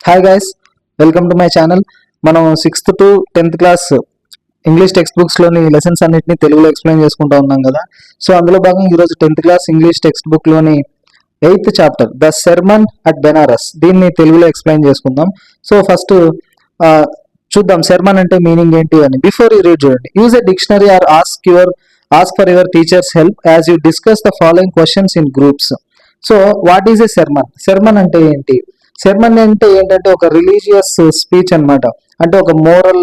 Hi guys, welcome to my channel. మనం 6th to 10th class English text బుక్స్లోని lessons అన్నింటినీ తెలుగులో explain చేసుకుంటూ ఉన్నాం కదా. సో అందులో భాగంగా ఈరోజు 10th క్లాస్ ఇంగ్లీష్ టెక్స్ట్ బుక్లోని 8th chapter the sermon at Benares, దీన్ని తెలుగులో ఎక్స్ప్లెయిన్ చేసుకుందాం. సో ఫస్ట్ చూద్దాం సెర్మన్ అంటే మీనింగ్ ఏంటి అని. బిఫోర్ యూ రీడ్ చూడండి. Use a dictionary or ask for your teachers help as you discuss the following questions in groups. So what is a sermon? Sermon అంటే ఏంటి? Sermon అంటే ఏంటంటే ఒక రిలీజియస్ స్పీచ్ అన్నమాట. అంటే ఒక మోరల్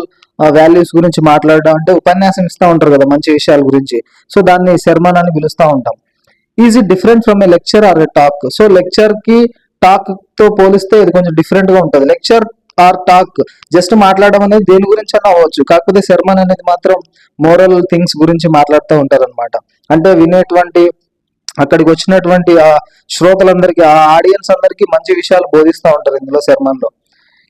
వాల్యూస్ గురించి మాట్లాడడం, అంటే ఉపన్యాసం ఇస్తూ ఉంటారు కదా మంచి విషయాల గురించి. సో దాన్ని సెర్మన్ అని పిలుస్తూ ఉంటాం. Is it different from a lecture or a talk? So lecture కి టాక్ తో పోలిస్తే ఇది కొంచెం డిఫరెంట్ గా ఉంటుంది. లెక్చర్ ఆర్ టాక్ జస్ట్ మాట్లాడడం అనేది దేని గురించి అన్నా అవ్వచ్చు, కాకపోతే సెర్మన్ అనేది మాత్రం మోరల్ థింగ్స్ గురించి మాట్లాడుతూ ఉంటారు అనమాట. అంటే వినేటువంటి అక్కడికి వచ్చినటువంటి ఆ శ్రోతలందరికీ, ఆ ఆడియన్స్ అందరికీ మంచి విషయాలు బోధిస్తూ ఉంటారు ఇందులో సెర్మన్ లో.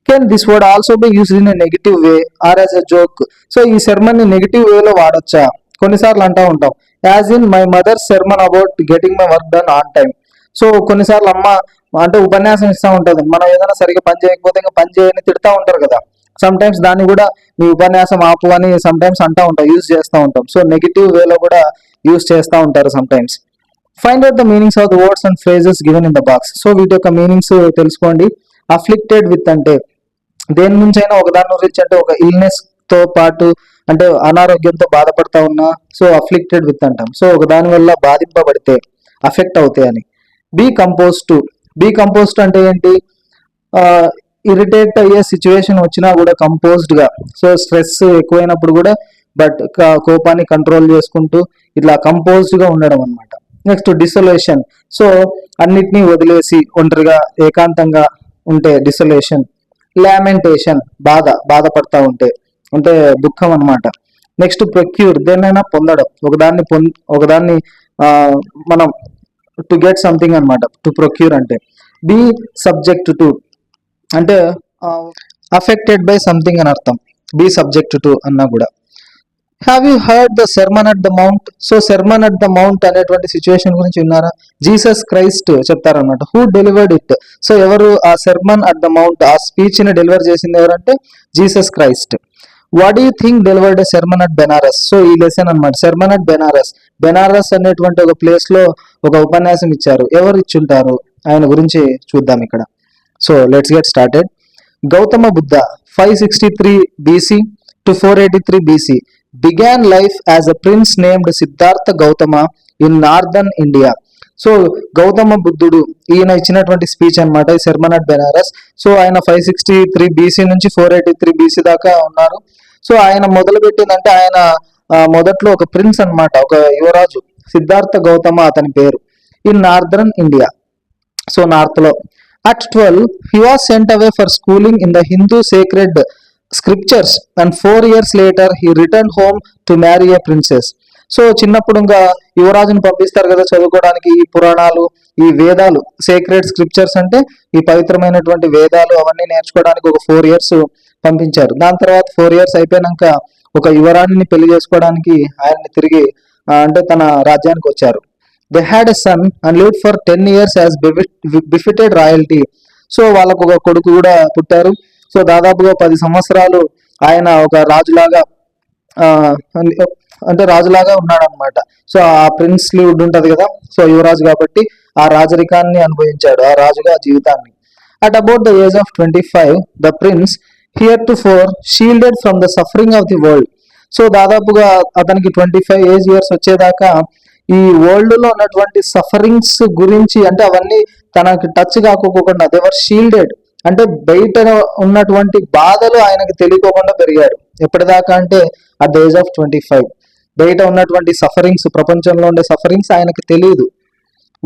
Can this word also be used in a negative way or as a joke? So ఈ సెర్మన్ ని నెగిటివ్ వేలో వాడొచ్చా? కొన్నిసార్లు అంటూ ఉంటాం, as in my mother sermon about getting my work done on time. So కొన్నిసార్లు అమ్మ అంటే ఉపన్యాసం ఇస్తూ ఉంటుంది, మనం ఏదైనా సరిగ్గా పని చేయకపోతే ఇంకా పని చేయని తిడతా ఉంటారు కదా. సమ్ టైమ్స్ దాన్ని కూడా మీ ఉపన్యాసం ఆపు అని సమ్ టైమ్స్ అంటూ ఉంటాం, యూజ్ చేస్తూ ఉంటాం. సో నెగిటివ్ వేలో కూడా యూజ్ చేస్తూ ఉంటారు some times. Find out the meanings of the words and phrases given in the box. So వీటి యొక్క మీనింగ్స్ తెలుసుకోండి. అఫ్లిక్టెడ్ విత్ అంటే దేని నుంచి అయినా ఒకదాని గురించి, అంటే ఒక ఇల్నెస్ తో పాటు అంటే అనారోగ్యంతో బాధపడతా ఉన్నా సో అఫ్లిక్టెడ్ విత్ అంటాం. సో ఒక దాని వల్ల బాధింపబడితే, అఫెక్ట్ అవుతాయి అని. బీ కంపోజ్డ్ అంటే ఏంటి? ఇరిటేట్ అయ్యే సిచ్యువేషన్ వచ్చినా కూడా కంపోజ్డ్ గా, సో స్ట్రెస్ ఎక్కువైనప్పుడు కూడా బట్ కోపాన్ని కంట్రోల్ చేసుకుంటూ ఇట్లా కంపోజ్డ్ గా ఉండడం అనమాట. నెక్స్ట్ డిసొలేషన్, సో అన్నిటినీ వదిలేసి ఒంటరిగా ఏకాంతంగా ఉంటే డిసొలేషన్. లామెంటేషన్, బాధపడతా ఉంటే, అంటే దుఃఖం అనమాట. నెక్స్ట్ ప్రొక్యూర్, దేన్నైనా పొందడం, ఒకదాన్ని మనం టు గెట్ సంథింగ్ అనమాట, టు ప్రొక్యూర్ అంటే. బి సబ్జెక్ట్ టు అంటే అఫెక్టెడ్ బై సంథింగ్ అని అర్థం, బి సబ్జెక్ట్ టు అన్నా కూడా. Have you heard the sermon at the mount? So sermon at the mount అనేటువంటి సిచ్యువేషన్ గురించి విన్నారా? జీసస్ క్రైస్ట్ చెప్తారనమాట. Who delivered it? సో ఎవరు ఆ సెర్మన్ అట్ ద మౌంట్, ఆ స్పీచ్ ని డెలివర్ చేసింది ఎవరంటే Jesus Christ. What you think delivered a sermon at Banaras? So ఈ లెసన్ అనమాట, సెర్మన్ అట్ బెనారస్. బెనారస్ అనేటువంటి ఒక ప్లేస్ లో ఒక ఉపన్యాసం ఇచ్చారు. ఎవరు ఇచ్చుంటారు? ఆయన గురించి చూద్దాం ఇక్కడ. So let's get started. Gautama Buddha 563 BC to 483 BC began life as a prince named Siddhartha Gautama in northern India. So Gautama బుద్ధుడు ఈయన ఇచ్చినటువంటి స్పీచ్ అనమాట ఈ సెర్మన్ అట్ బెనారస్. సో ఆయన 563 BC నుంచి 483 BC దాకా ఉన్నారు. సో ఆయన మొదలు పెట్టిందంటే ఆయన మొదట్లో ఒక ప్రిన్స్ అనమాట, ఒక యువరాజు, సిద్ధార్థ గౌతమ అతని పేరు. In northern India, so north లో. At 12, he was sent away for schooling in the Hindu sacred scriptures and 4 years later he returned home to marry a princess. So చిన్నప్పుడు ఇంకా యువరాజుని పంపిస్తారు కదా చదువుకోవడానికి, ఈ పురాణాలు, ఈ వేదాలు, సేక్రెడ్ స్క్రిప్చర్స్ అంటే ఈ పవిత్రమైనటువంటి వేదాలు అవన్నీ నేర్చుకోవడానికి ఒక 4 years పంపించారు. దాని తర్వాత 4 years అయిపోయినాక ఒక యువరాణిని పెళ్లి చేసుకోవడానికి ఆయన్ని తిరిగి అంటే తన రాజ్యానికి వచ్చారు. They had a son and lived for 10 years as befitted royalty. So వాళ్ళకు ఒక కొడుకు కూడా పుట్టారు. సో దాదాపుగా 10 సంవత్సరాలు ఆయన ఒక రాజులాగా అంటే రాజులాగా ఉన్నాడు అనమాట. సో ఆ ప్రిన్స్ లివ్డ్ ఉంటది కదా, సో యువరాజు కాబట్టి ఆ రాజరికాన్ని అనుభవించాడు, ఆ రాజుగా జీవితాన్ని. At about the age of 25 the prince here to four shielded from the suffering of the world. So దాదాపుగా అతనికి 25 years వచ్చేదాకా ఈ వరల్డ్ లో ఉన్నటువంటి సఫరింగ్స్ గురించి, అంటే అవన్నీ తనకి టచ్ కాకోకుండా, దేవర్ షీల్డెడ్ అంటే బయట ఉన్నటువంటి బాధలు ఆయనకి తెలియకోకుండా పెరిగాడు. ఎప్పటిదాకా అంటే అట్ ద ఏజ్ ఆఫ్ 25 బయట ఉన్నటువంటి సఫరింగ్స్, ప్రపంచంలో ఉండే సఫరింగ్స్ ఆయనకి తెలియదు.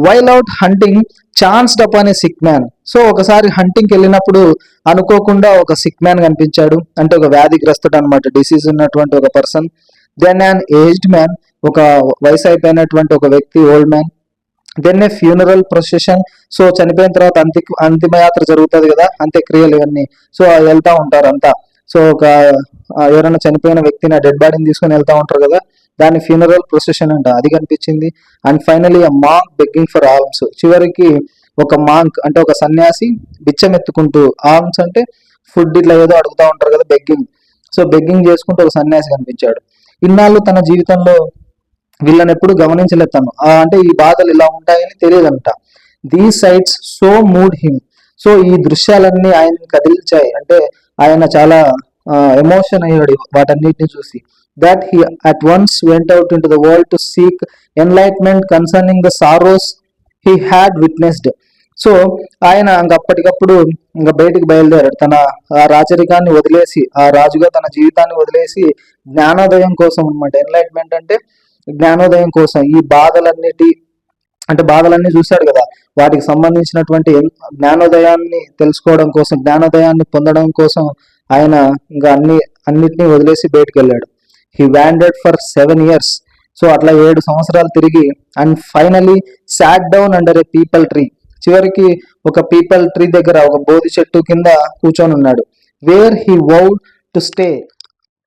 While out hunting chanced upon a sick man. So ఒకసారి హంటింగ్కి వెళ్ళినప్పుడు అనుకోకుండా ఒక సిక్ మ్యాన్ కనిపించాడు, అంటే ఒక వ్యాధిగ్రస్తుడు అనమాట, డిసీజ్ ఉన్నటువంటి ఒక పర్సన్. దెన్ అన్ ఏజ్డ్ మ్యాన్, ఒక వయసు అయిపోయినటువంటి ఒక వ్యక్తి, ఓల్డ్ మ్యాన్. దెన్ ఏ ఫ్యూనరల్ ప్రొసెషన్, సో చనిపోయిన తర్వాత అంతిమయాత్ర జరుగుతుంది కదా, అంత్యక్రియలు ఇవన్నీ, సో వెళ్తా ఉంటారు అంతా. సో ఒక ఎవరైనా చనిపోయిన వ్యక్తిని, ఆ డెడ్ బాడీని తీసుకొని వెళ్తా ఉంటారు కదా, దాన్ని ఫ్యూనరల్ ప్రొసెషన్ అంట, అది కనిపించింది. And finally a monk begging for alms, చివరికి ఒక మాంక్ అంటే ఒక సన్యాసి బిచ్చం ఎత్తుకుంటూ, ఆల్మ్స్ అంటే ఫుడ్ ఇట్లా ఏదో అడుగుతా ఉంటారు కదా, బెగ్గింగ్. సో బెగ్గింగ్ చేసుకుంటూ ఒక సన్యాసి కనిపించాడు. ఇన్నాళ్ళు తన జీవితంలో వీళ్ళని ఎప్పుడు గమనించలేదు తను, అంటే ఈ బాధలు ఇలా ఉంటాయని తెలియదంట. These sights so moved him. So ఈ దృశ్యాలన్నీ ఆయన్ని కదిలించాయి, అంటే ఆయన చాలా ఎమోషన్ అయ్యాడు వాటన్నిటిని చూసి. That he at once went out in to the world to seek enlightenment concerning the sorrows he had witnessed. So ఆయన ఇంక అప్పటికప్పుడు ఇంకా బయటికి బయలుదేరాడు. తన ఆ రాచరికాన్ని వదిలేసి, ఆ రాజుగా తన జీవితాన్ని వదిలేసి జ్ఞానోదయం కోసం అనమాట. ఎన్లైట్మెంట్ అంటే జ్ఞానోదయం కోసం. ఈ బాధలన్నీ చూశాడు కదా, వాటికి సంబంధించినటువంటి జ్ఞానోదయాన్ని తెలుసుకోవడం కోసం, జ్ఞానోదయాన్ని పొందడం కోసం ఆయన ఇంకా అన్నిటినీ వదిలేసి బయటకు వెళ్ళాడు. He wandered for 7 years. So అట్లా 7 సంవత్సరాలు తిరిగి and finally sat down under a peepal tree. చివరికి ఒక పీపల్ ట్రీ దగ్గర, ఒక బోధి చెట్టు కింద కూర్చొని ఉన్నాడు. Where he vowed to stay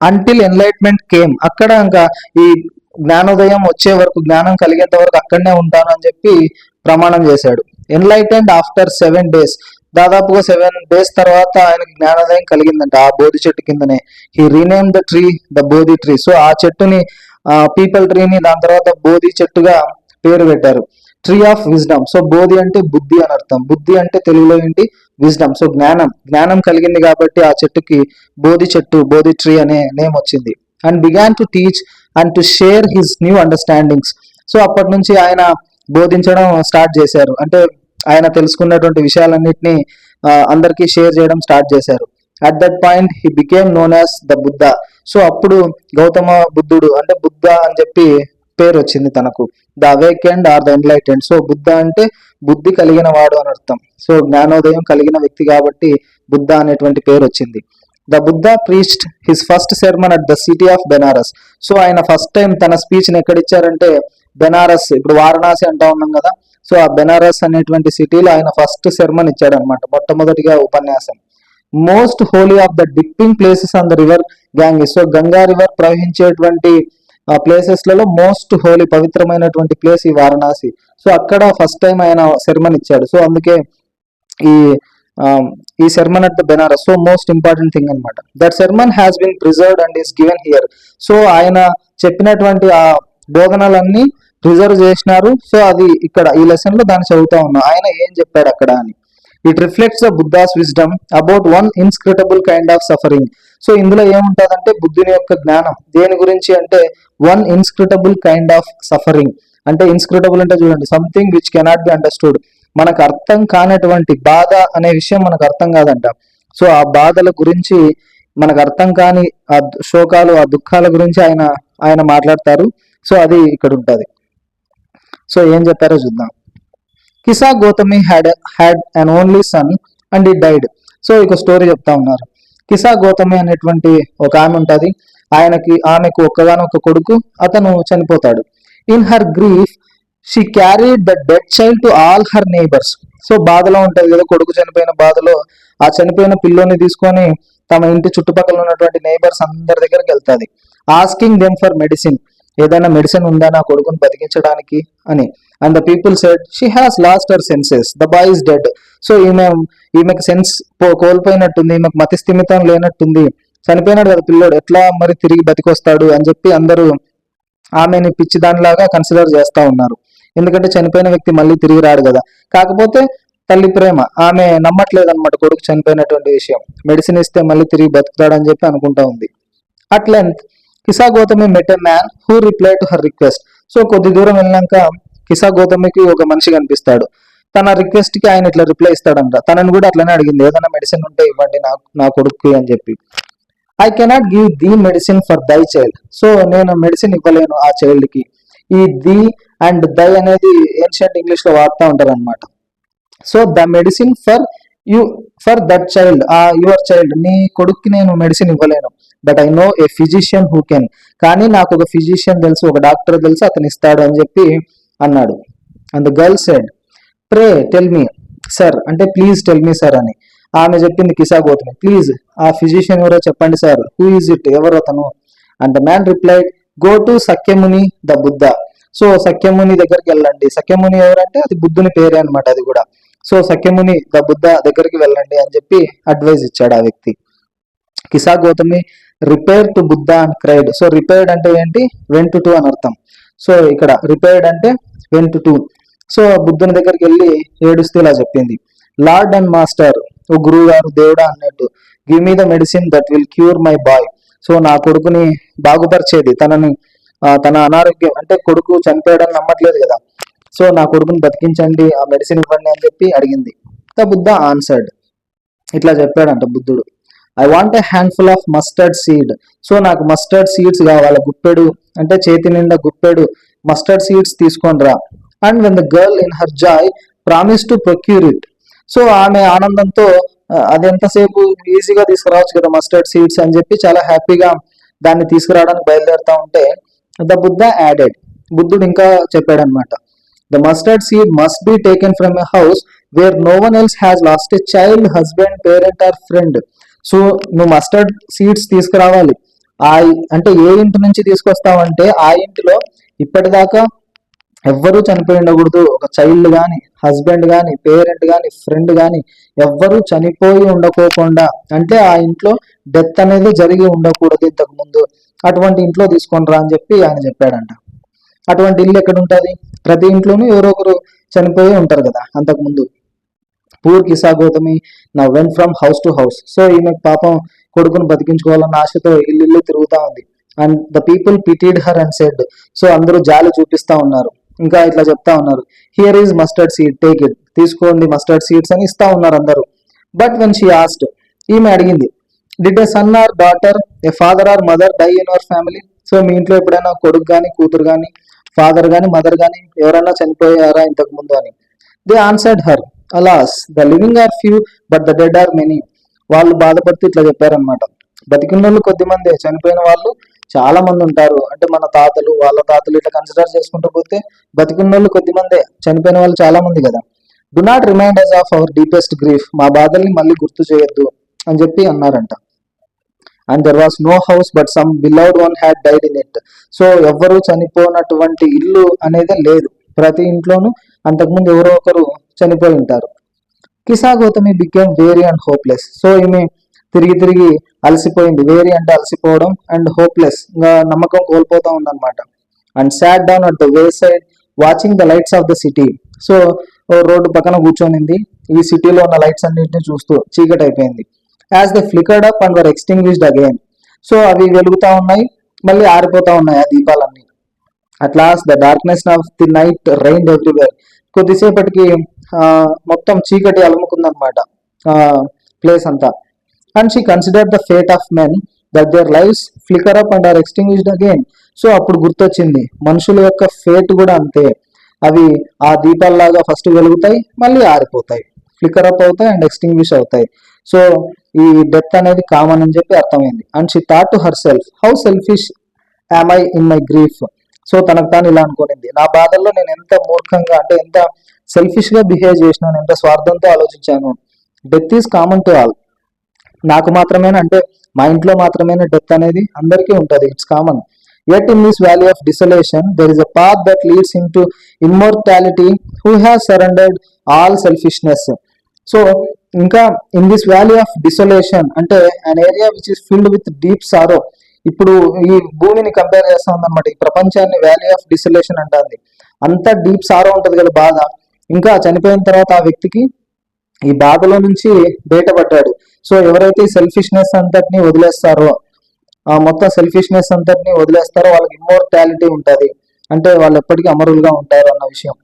until enlightenment came. అక్కడ ఇంకా ఈ జ్ఞానోదయం వచ్చే వరకు, జ్ఞానం కలిగేంత వరకు అక్కడనే ఉంటాను అని చెప్పి ప్రమాణం చేశాడు. Enlightened after 7 days. దాదాపుగా 7 days తర్వాత ఆయనకు జ్ఞానోదయం కలిగిందంట ఆ బోధి చెట్టు కిందనే. He rename the tree the Bodhi tree. So ఆ చెట్టుని, పీపల్ ట్రీని దాని తర్వాత బోధి చెట్టుగా పేరు పెట్టారు. Tree of wisdom. సో బోధి అంటే బుద్ధి అని అర్థం. బుద్ధి అంటే తెలుగులో ఏంటి? విజ్డమ్. సో జ్ఞానం కలిగింది కాబట్టి ఆ చెట్టుకి బోధి చెట్టు, బోధి ట్రీ అనే నేమ్ వచ్చింది. And began to teach and to share his new understandings. So అప్పటి నుంచి ఆయన బోధించడం స్టార్ట్ చేశారు. అంటే ఆయన తెలుసుకున్నటువంటి విషయాలన్నింటినీ అందరికీ షేర్ చేయడం స్టార్ట్ చేశారు. At that point he became known as the Buddha. So అప్పుడు గౌతమ బుద్ధుడు అంటే బుద్ధ అని చెప్పి పేరు వచ్చింది తనకు. The awakened or the enlightened. So Buddha అంటే బుద్ధి కలిగిన వాడు అని అర్థం. సో జ్ఞానోదయం కలిగిన వ్యక్తి కాబట్టి బుద్ధ అనేటువంటి పేరు వచ్చింది. The Buddha preached his first sermon at the city of Benaras. So ఆయన ఫస్ట్ టైం తన స్పీచ్ ని ఎక్కడ ఇచ్చారంటే బెనారస్, ఇప్పుడు వారణాసి అంటా ఉన్నాం కదా, సో ఆ బెనారస్ అనేటువంటి సిటీలో ఆయన ఫస్ట్ సెర్మన్ ఇచ్చాడు అనమాట, మొట్టమొదటిగా ఉపన్యాసం. Most holy of the dipping places on the river Ganges. So Ganga river ప్రవహించేటువంటి ప్లేసెస్ లలో మోస్ట్ హోలీ, పవిత్రమైనటువంటి ప్లేస్ ఈ వారణాసి. సో అక్కడ ఫస్ట్ టైం ఆయన సెర్మన్ ఇచ్చాడు. సో అందుకే ఈ sermon at the Benares so most important thing అనమాట. That sermon has been preserved and is given here. So ఆయన చెప్పినటువంటి ఆ బోధనలన్నీ ప్రిజర్వ్ చేసినారు. సో అది ఇక్కడ ఈ లెసన్ లో దాన్ని చదువుతా ఉన్నాం, ఆయన ఏం చెప్పాడు అక్కడ అని. It reflects the Buddha's wisdom about one inscrutable kind of suffering. So ఇందులో ఏముంటదంటే బుద్ధుని యొక్క జ్ఞానం దేని గురించి అంటే one inscrutable kind of suffering. అంటే ఇన్స్క్రిటబుల్ అంటే చూడండి, something which cannot be understood. మనకు అర్థం కానటువంటి బాధ అనే విషయం మనకు అర్థం కాదంట. సో ఆ బాధల గురించి, మనకు అర్థం కాని ఆ శోకాలు, ఆ దుఃఖాల గురించి ఆయన మాట్లాడతారు. సో అది ఇక్కడ ఉంటది. సో ఏం చెప్పారో చూద్దాం. Kisa Gotami had an only son and he died. So ఇక స్టోరీ చెప్తా ఉన్నారు. కిసా గౌతమి అనేటువంటి ఒక ఆమె ఉంటది, ఆమెకు ఒక్కగానొక్క కొడుకు, అతను చనిపోతాడు. In her grief she carried the dead child to all her neighbours. So బాధలో ఉంటది కదా, కొడుకు చనిపోయిన బాధలో ఆ చనిపోయిన పిల్లోని తీసుకొని తమ ఇంటి చుట్టుపక్కల ఉన్నటువంటి నైబర్స్ అందరి దగ్గరికి వెళ్తాది. Asking them for medicine. ఏదైనా మెడిసిన్ ఉందా నా కొడుకుని బతికించడానికి అని. And the people said she has lost her senses, the boy is dead. So ఈమెకు సెన్స్ కోల్పోయినట్టుంది, ఈమెకు మతి స్థిమితం లేనట్టుంది, చనిపోయినాడు కదా పిల్లోడు, ఎట్లా మరి తిరిగి బతికొస్తాడు అని చెప్పి అందరూ ఆమెని పిచ్చిదానిలాగా కన్సిడర్ చేస్తా ఉన్నారు. ఎందుకంటే చనిపోయిన వ్యక్తి మళ్ళీ తిరిగి రాడు కదా. కాకపోతే తల్లి ప్రేమ, ఆమె నమ్మట్లేదు అనమాట కొడుకు చనిపోయినటువంటి విషయం. మెడిసిన్ ఇస్తే మళ్ళీ తిరిగి బతుకుతాడని చెప్పి అనుకుంటా ఉంది. At length Kisa Gotami met a man who reply to her request. So కొద్ది దూరం వెళ్ళినాక కిసా గౌతమికి ఒక మనిషి కనిపిస్తాడు. తన రిక్వెస్ట్ కి ఆయన ఇట్లా రిప్లై ఇస్తాడంట. తనని కూడా అట్లనే అడిగింది, ఏదైనా మెడిసిన్ ఉంటే ఇవ్వండి నా కొడుకు అని చెప్పి. I cannot give the medicine for దై చైల్డ్. సో నేను మెడిసిన్ ఇవ్వలేను ఆ చైల్డ్ కి. ఈ ది అండ్ దై అనేది ఏన్షియంట్ ఇంగ్లీష్ లో వాడుతూ ఉంటారు అనమాట. So the medicine for that child, your child, నీ కొడుక్కి నేను మెడిసిన్ ఇవ్వలేను. But I know A physician who can. కానీ నాకు ఒక ఫిజిషియన్ తెలుసు, ఒక డాక్టర్ తెలుసు, అతను ఇస్తాడు అని చెప్పి అన్నాడు. And the girl said pray tell me sir, అంటే ప్లీజ్ టెల్ మీ సార్ అని ఆమె చెప్పింది కిసా గౌతమి. ప్లీజ్ ఆ ఫిజిషియన్ ఎవరో చెప్పండి సార్, హూ ఈజ్ ఇట్, ఎవరు అతను. And the man replied go to Shakyamuni the Buddha. So Shakyamuni దగ్గరికి వెళ్ళండి. సఖ్యముని ఎవరంటే అది బుద్ధుని పేరే అనమాట అది కూడా. సో సఖ్యముని ద బుద్ధ దగ్గరికి వెళ్ళండి అని చెప్పి అడ్వైజ్ ఇచ్చాడు ఆ వ్యక్తి. Kisa Gotami repair to Buddha and cried. So repaired అంటే ఏంటి, వెంట్ టు అని అర్థం. సో ఇక్కడ రిపేర్డ్ అంటే వెంట్ టు. సో బుద్ధుని దగ్గరికి వెళ్ళి ఏడుస్తూ ఇలా చెప్పింది, లార్డ్ అండ్ మాస్టర్, ఓ గురువు గారు, దేవుడా అన్నట్టు, give me the medicine that will cure my boy. So నా కొడుకుని బాగుపరిచేది, తన అనారోగ్యం అంటే కొడుకు చనిపోయాడని నమ్మట్లేదు కదా, సో నా కొడుకుని బతికించండి, ఆ మెడిసిన్ ఇవ్వండి అని చెప్పి అడిగింది. ద బుద్ధ ఆన్సర్డ్, ఇట్లా చెప్పాడంట బుద్ధుడు, I want a handful of mustard seed. So నాకు మస్టర్డ్ సీడ్స్ కావాలి, గుప్పెడు అంటే చేతి నిండా గుప్పెడు మస్టర్డ్ సీడ్స్ తీసుకొని రా. And when the girl in her Joy promise to procure it. So ఆమె ఆనందంతో అది ఎంతసేపు ఈజీగా తీసుకురావచ్చు కదా మస్టర్డ్ సీడ్స్ అని చెప్పి చాలా హ్యాపీగా దాన్ని తీసుకురావడానికి బయలుదేరుతా ఉంటే ద బుద్ధ యాడెడ్, బుద్ధుడు ఇంకా చెప్పాడనమాట, the mustard seed must be taken from a house where no one else has lost a child, husband, parent or friend. So నువ్వు మస్టర్డ్ సీడ్స్ తీసుకురావాలి, ఆ అంటే ఏ ఇంటి నుంచి తీసుకొస్తావంటే ఆ ఇంటిలో ఇప్పటిదాకా ఎవ్వరూ చనిపోయి ఉండకూడదు, ఒక చైల్డ్ కానీ, హస్బెండ్ కానీ, పేరెంట్ కానీ, ఫ్రెండ్ కానీ ఎవ్వరూ చనిపోయి ఉండకోకుండా, అంటే ఆ ఇంట్లో డెత్ అనేది జరిగి ఉండకూడదు ఇంతకు ముందు, అటువంటి ఇంట్లో తీసుకొని రా అని చెప్పి ఆయన చెప్పాడంట. అటువంటి ఇల్లు ఎక్కడ ఉంటుంది, ప్రతి ఇంట్లోనూ ఎవరో ఒకరు చనిపోయి ఉంటారు కదా అంతకు ముందు. పూర్ కిసా గౌతమి నా went from house to house. So ఈమె పాపం కొడుకును బతికించుకోవాలన్న ఆశతో ఇల్లు తిరుగుతా ఉంది. And the people pitied her and said, so అందరూ జాలి చూపిస్తా ఉన్నారు, ఇంకా ఇట్లా చెప్తా ఉన్నారు, here is mustard seed, take it, తీసుకోండి మస్టర్డ్ సీడ్స్ అని ఇస్తా ఉన్నారు అందరూ. బట్ వెన్ షీ ఆస్క్డ్, ఈమె అడిగింది, did a son or daughter, a father or mother die in our family. So మీ ఇంట్లో ఎప్పుడైనా కొడుకు కానీ, కూతురు కానీ, ఫాదర్ కానీ, మదర్ కానీ ఎవరైనా చనిపోయారా ఇంతకు ముందు అని. They answered her, alas the living are few but the dead are many. వాళ్ళు బాధపడుతూ ఇట్లా చెప్పారనమాట, బతికిన వాళ్ళు కొద్ది మందే, చనిపోయిన వాళ్ళు చాలా మంది ఉంటారు. అంటే మన తాతలు, వాళ్ళ తాతలు ఇట్లా కన్సిడర్ చేసుకుంటూ పోతే బతికిన వాళ్ళు కొద్ది మందే, చనిపోయిన వాళ్ళు చాలా మంది కదా. Do not remind us of our deepest grief, మా బాధల్ని మళ్ళీ గుర్తు చేయొద్దు అని చెప్పి అన్నారంట. And there was no house but some beloved one had died in it. So ఎవ్వరూ చనిపోయినటువంటి ఇల్లు అనేది లేదు, ప్రతి ఇంట్లోనూ అంతకుముందు ఎవరో ఒకరు చనిపోయి ఉంటారు. Kisa Gotami became weary and hopeless. So ఈమె తిరిగి అలసిపోయింది, వేరీ అంటే అలసిపోవడం, అండ్ హోప్లెస్ ఇంకా నమ్మకం కోల్పోతా ఉందన్నమాట. And sat down at the way side watching the lights off the city. So road పక్కన కూర్చొనింది, ఈ సిటీలో ఉన్న లైట్స్ అన్నింటినీ చూస్తూ, చీకటి అయిపోయింది. As the flickered up and were extinguished again. So అవి వెలుగుతా ఉన్నాయి, మళ్ళీ ఆరిపోతా ఉన్నాయి ఆ దీపాలన్నీ. At last the darkness of the night reigned everywhere. కొద్దిసేపటికి మొత్తం చీకటి అలుముకుందనమాట ప్లేస్ అంతా. And she consider the fate of men that their lives flicker up and are extinguished again. So అప్పుడు గుర్తొచ్చింది, మనుషుల యొక్క ఫేట్ కూడా అంతే, అవి ఆ దీపాల్లాగా ఫస్ట్ వెలుగుతాయి, మళ్ళీ ఆరిపోతాయి, ఫ్లికర్ అప్ అవుతాయి అండ్ ఎక్స్టింగ్విష్ అవుతాయి. సో ఈ డెత్ అనేది కామన్ అని చెప్పి అర్థమైంది. And she thought to her self, how selfish am I in my grief. So తనకు తాను ఇలా అనుకునింది, నా బాధల్లో నేను ఎంత మూర్ఖంగా, అంటే ఎంత సెల్ఫిష్ గా బిహేవ్ చేసినాను, ఎంత స్వార్థంతో ఆలోచించాను. Death is common to all, నాకు మాత్రమేనా అంటే మా ఇంట్లో మాత్రమేనా డెత్ అనేది, అందరికీ ఉంటుంది, it's common. Yet in this valley of desolation, there is a path that leads him to immortality who has surrendered all selfishness. So, ఇంకా in this valley of desolation అంటే an area which is filled with deep sorrow. ఇప్పుడు ఈ భూమిని compare చేస్తా ఉందన్నమాట, ఈ ప్రపంచాన్ని valley of డిసొలేషన్ అంటుంది. అంత డీప్ సారో ఉంటది కదా బాధ. ఇంకా చనిపోయిన తర్వాత ఆ వ్యక్తికి ఈ బాధలో నుంచి బయటపడ్డాడు. సో ఎవరైతే ఈ సెల్ఫిష్నెస్ అంతటిని వదిలేస్తారో, మొత్తం సెల్ఫిష్నెస్ అంతటిని వదిలేస్తారో వాళ్ళకి ఇమ్మోర్టాలిటీ ఉంటుంది, అంటే వాళ్ళు ఎప్పటికీ అమరులుగా ఉంటారు అన్న విషయం.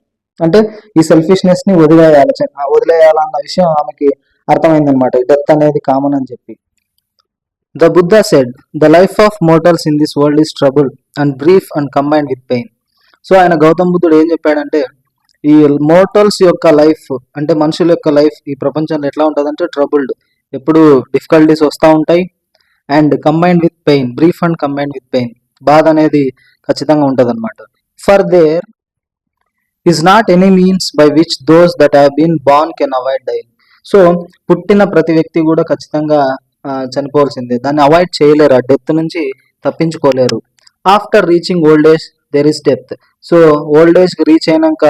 అంటే ఈ సెల్ఫిష్నెస్ ని వదిలేయాలన్న విషయం ఆమెకి అర్థమైందనమాట, డెత్ అనేది కామన్ అని చెప్పి. The Buddha said, the life of mortals in this world is trouble and brief and combined with pain. So ఆయన గౌతమ్ బుద్ధుడు ఏం చెప్పాడంటే, ఈ మోర్టల్స్ యొక్క లైఫ్ అంటే మనుషుల యొక్క లైఫ్ ఈ ప్రపంచంలో ఎట్లా ఉంటుందంటే ట్రబుల్డ్, ఎప్పుడు డిఫికల్టీస్ వస్తూ ఉంటాయి, and combined with pain, grief and combined with pain, బాధ అనేది ఖచ్చితంగా ఉంటుంది అనమాట. For there is not any means by which those that have been born can avoid dying. So పుట్టిన ప్రతి వ్యక్తి కూడా ఖచ్చితంగా చనిపోవాల్సిందే, దాన్ని అవాయిడ్ చేయలేరు, ఆ డెత్ నుంచి తప్పించుకోలేరు. After reaching old age there is death. So old age reach అయినాక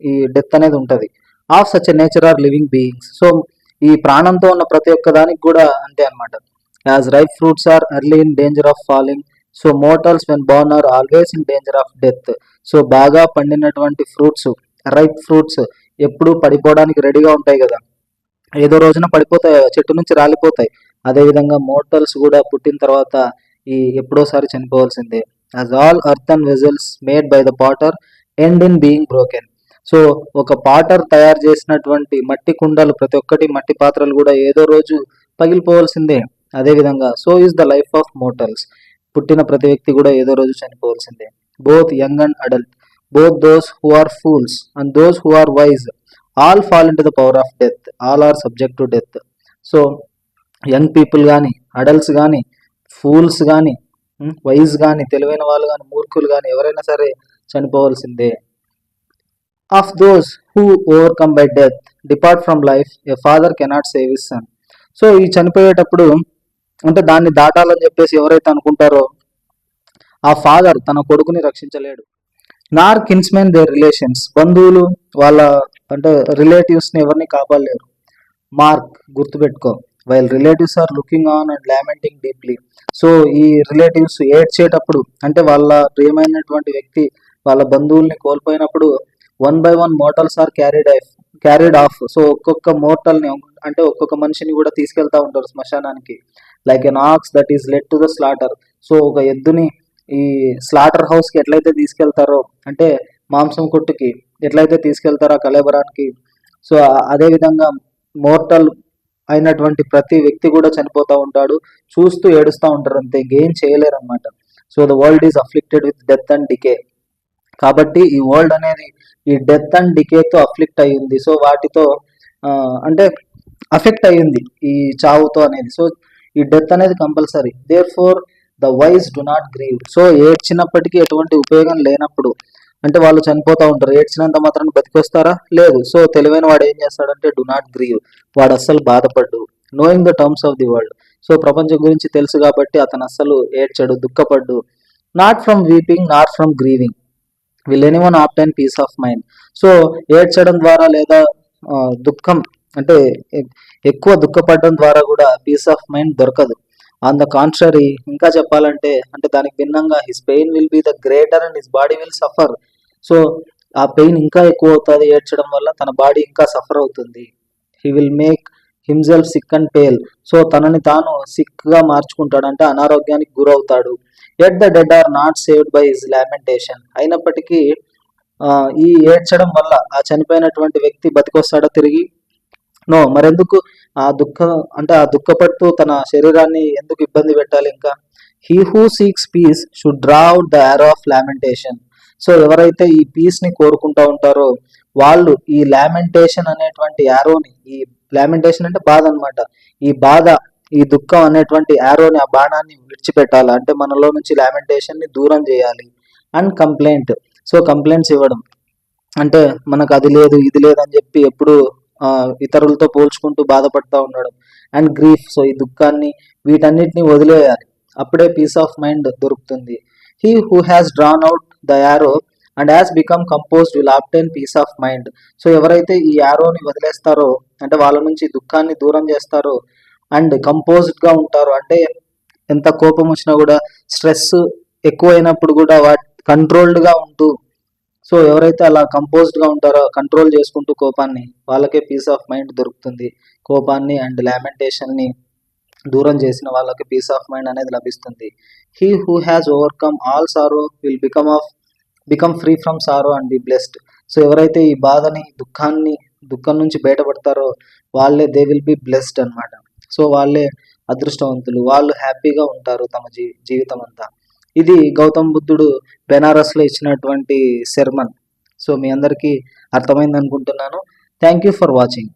ఈ డెత్ అనేది ఉంటుంది. Of such a nature are living beings. So ఈ ప్రాణంతో ఉన్న ప్రతి ఒక్క దానికి కూడా అంతే అనమాట. As ripe fruits are early in danger of falling, so mortals when born are always in danger of death. So బాగా పండినటువంటి ఫ్రూట్స్, రైప్ ఫ్రూట్స్ ఎప్పుడు పడిపోవడానికి రెడీగా ఉంటాయి కదా, ఏదో రోజున పడిపోతాయి, చెట్టు నుంచి రాలిపోతాయి. అదేవిధంగా మోర్టల్స్ కూడా పుట్టిన తర్వాత ఎప్పుడోసారి చనిపోవాల్సిందే. As all earth and vessels made by the potter end in being broken. So ఒక పాటర్ తయారు చేసినటువంటి మట్టి కుండలు, ప్రతి ఒక్కటి మట్టి పాత్రలు కూడా ఏదో రోజు పగిలిపోవాల్సిందే. అదేవిధంగా so is the life of mortals, పుట్టిన ప్రతి వ్యక్తి కూడా ఏదో రోజు చనిపోవాల్సిందే. Both young and adult, both those who are fools and those who are wise, all fall in to the power of death, all are subject to death. So young people కానీ, adults కానీ, fools కానీ, wise కానీ, తెలివైన వాళ్ళు కానీ, మూర్ఖులు కానీ, ఎవరైనా సరే చనిపోవాల్సిందే. Of those who overcome by death depart from life, a father cannot save his son. So ఈ చనిపోయేటప్పుడు అంటే దాన్ని దాటాలని చెప్పేసి ఎవరైతే అనుకుంటారో ఆ ఫాదర్ తన కొడుకుని రక్షించలేడు. నార్ కిన్స్మెన్ దేర్ రిలేషన్స్, బంధువులు వాళ్ళ అంటే రిలేటివ్స్ని ఎవరిని కాపాడలేరు. మార్క్, గుర్తుపెట్టుకో, while relatives are looking on and lamenting deeply. So ఈ రిలేటివ్స్ ఏడ్చేటప్పుడు అంటే వాళ్ళ ప్రియమైనటువంటి వ్యక్తి వాళ్ళ బంధువుల్ని కోల్పోయినప్పుడు one by one mortals are carried off. So ఒక్కొక్క మోర్టల్ని అంటే ఒక్కొక్క మనిషిని కూడా తీసుకెళ్తా ఉంటారు శ్మశానానికి. Like an ox that is led to the slaughter. So ఒక ఎద్దుని ఈ స్లాటర్ హౌస్కి ఎట్లయితే తీసుకెళ్తారో అంటే మాంసం కొట్టుకి ఎట్లయితే తీసుకెళ్తారో ఆ కళేబరానికి, సో అదేవిధంగా మోర్టల్ అయినటువంటి ప్రతి వ్యక్తి కూడా చనిపోతూ ఉంటాడు, చూస్తూ ఏడుస్తూ ఉంటారు, అంతే ఇంకేం చేయలేరు అనమాట. So the world is afflicted with death and decay. కాబట్టి ఈ వరల్డ్ అనేది ఈ డెత్ అండ్ డికేతో అఫ్లిక్ట్ అయ్యింది. సో వాటితో అంటే అఫెక్ట్ అయ్యింది ఈ చావుతో అనేది. సో ఈ డెత్ అనేది compulsory. Therefore the wise do not grieve. So ఏడ్చినప్పటికీ ఎటువంటి ఉపయోగం లేనప్పుడు అంటే వాళ్ళు చనిపోతూ ఉంటారు, ఏడ్చినంత మాత్రాన్ని బతికొస్తారా? లేదు. సో తెలివైన వాడు ఏం చేస్తాడంటే డు నాట్ గ్రీవ్, వాడు అస్సలు బాధపడ్డు. Knowing the terms of the world, so ప్రపంచం గురించి తెలుసు కాబట్టి అతను అస్సలు ఏడ్చాడు, దుఃఖపడ్డు. Not from weeping not from grieving will anyone obtain peace of mind. So ఏడ్చడం ద్వారా లేదా దుఃఖం అంటే ఎక్కువ దుఃఖపడడం ద్వారా కూడా పీస్ ఆఫ్ మైండ్ దొరకదు. ఆన్ ద కాంట్రరీ, ఇంకా చెప్పాలంటే అంటే దానికి భిన్నంగా his pain will be the greater and his body will suffer. So ఆ పెయిన్ ఇంకా ఎక్కువ అవుతుంది ఏడ్చడం వల్ల, తన బాడీ ఇంకా సఫర్ అవుతుంది. He will make himself sick and pale. So తనని తాను సిక్గా మార్చుకుంటాడు, అంటే అనారోగ్యానికి గురవుతాడు. Yet the dead are not saved by his lamentation. అయినప్పటికీ ఈ ఏడ్చడం వల్ల ఆ చనిపోయినటువంటి వ్యక్తి బతికొస్తాడా తిరిగి? నో. మరెందుకు ఆ దుఃఖపడుతూ తన శరీరాన్ని ఎందుకు ఇబ్బంది పెట్టాలి ఇంకా? He who seeks peace should draw out the arrow of lamentation. So ఎవరైతే ఈ పీస్ ని కోరుకుంటా ఉంటారో వాళ్ళు ఈ లామెంటేషన్ అనేటువంటి యారోని, ఈ లామెంటేషన్ అంటే బాధ అనమాట, ఈ బాధ ఈ దుఃఖం అనేటువంటి యారోని, ఆ బాణాన్ని విడిచిపెట్టాలి, అంటే మనలో నుంచి లామెంటేషన్ ని దూరం చేయాలి. అండ్ కంప్లైంట్, సో కంప్లైంట్స్ ఇవ్వడం అంటే మనకు అది లేదు ఇది లేదు అని చెప్పి ఎప్పుడు ఇతరులతో పోల్చుకుంటూ బాధపడుతూ ఉండడం. అండ్ గ్రీఫ్, సో ఈ దుఃఖాన్ని వీటన్నిటిని వదిలేయాలి, అప్పుడే పీస్ ఆఫ్ మైండ్ దొరుకుతుంది. He who has drawn out the arrow and has become composed will obtain peace of mind. So ఎవరైతే ఈ యారోని వదిలేస్తారో అంటే వాళ్ళ నుంచి దుఃఖాన్ని దూరం చేస్తారో అండ్ కంపోజ్డ్గా ఉంటారో, అంటే ఎంత కోపం వచ్చినా కూడా, స్ట్రెస్ ఎక్కువైనప్పుడు కూడా కంట్రోల్డ్గా ఉంటూ, సో ఎవరైతే అలా కంపోజ్డ్గా ఉంటారో కంట్రోల్ చేసుకుంటూ కోపాన్ని, వాళ్ళకే పీస్ ఆఫ్ మైండ్ దొరుకుతుంది. కోపాన్ని అండ్ లామెంటేషన్ని దూరం చేసిన వాళ్ళకి పీస్ ఆఫ్ మైండ్ అనేది లభిస్తుంది. He who has overcome all sorrow will become free from sorrow and be blessed. So ఎవరైతే ఈ బాధని దుఃఖం నుంచి బయటపడతారో వాళ్ళే దే విల్ బి బ్లెస్డ్ అనమాట. సో వాళ్ళే అదృష్టవంతులు, వాళ్ళు హ్యాపీగా ఉంటారు తమ జీవితం అంతా. ఇది గౌతమ్ బుద్ధుడు బెనారస్లో ఇచ్చినటువంటి సెర్మన్. సో మీ అందరికీ అర్థమైంది అనుకుంటున్నాను. Thank you for watching.